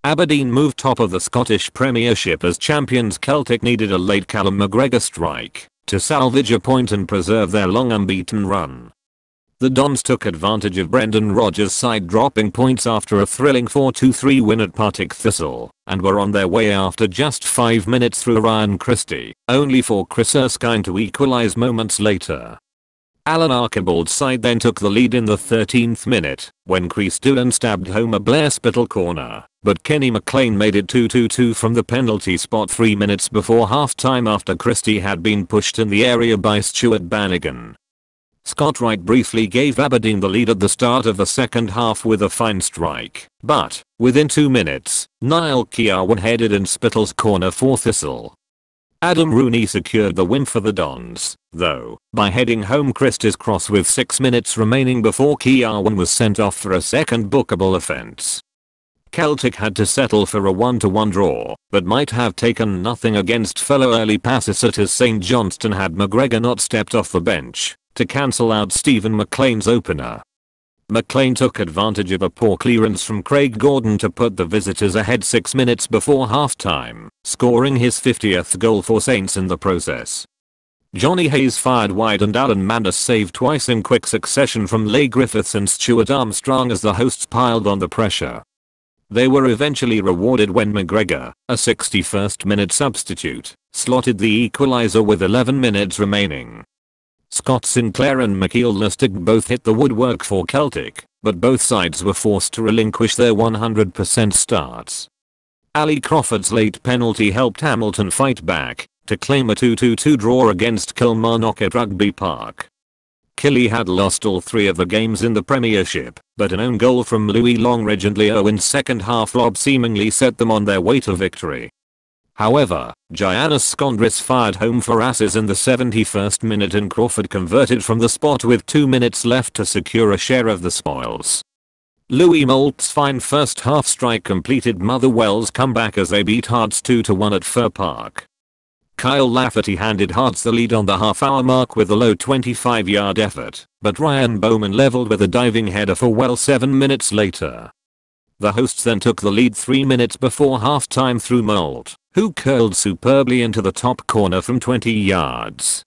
Aberdeen moved top of the Scottish Premiership as champions Celtic needed a late Callum McGregor strike to salvage a point and preserve their long unbeaten run. The Dons took advantage of Brendan Rodgers' side dropping points after a thrilling 4-2-3 win at Partick Thistle, and were on their way after just 5 minutes through Ryan Christie, only for Chris Erskine to equalise moments later. Alan Archibald's side then took the lead in the 13th minute, when Chris Doolan stabbed home a Blair Spittle corner, but Kenny McLean made it 2-2-2 from the penalty spot 3 minutes before half-time after Christie had been pushed in the area by Stuart Bannigan. Scott Wright briefly gave Aberdeen the lead at the start of the second half with a fine strike, but, within 2 minutes, Niall Keown headed in Spittle's corner for Thistle. Adam Rooney secured the win for the Dons, though, by heading home Christie's cross with 6 minutes remaining before Keown was sent off for a second bookable offence. Celtic had to settle for a 1-1 draw, but might have taken nothing against fellow early Pacifists St Johnstone had McGregor not stepped off the bench to cancel out Stephen McLean's opener. McLean took advantage of a poor clearance from Craig Gordon to put the visitors ahead 6 minutes before half-time, scoring his 50th goal for Saints in the process. Johnny Hayes fired wide and Alan Mandus saved twice in quick succession from Leigh Griffiths and Stuart Armstrong as the hosts piled on the pressure. They were eventually rewarded when McGregor, a 61st minute substitute, slotted the equaliser with 11 minutes remaining. Scott Sinclair and Michael Lustig both hit the woodwork for Celtic, but both sides were forced to relinquish their 100% starts. Ali Crawford's late penalty helped Hamilton fight back to claim a 2-2 draw against Kilmarnock at Rugby Park. Killie had lost all 3 of the games in the Premiership, but an own goal from Louis Longridge and Leo in second half lob seemingly set them on their way to victory. However, Giannis Skondris fired home for Asses in the 71st minute and Crawford converted from the spot with 2 minutes left to secure a share of the spoils. Louis Molt's fine first half strike completed Motherwell's comeback as they beat Hearts 2-1 at Fir Park. Kyle Lafferty handed Hearts the lead on the half-hour mark with a low 25-yard effort, but Ryan Bowman levelled with a diving header for well 7 minutes later. The hosts then took the lead 3 minutes before half-time through Molt, who curled superbly into the top corner from 20 yards.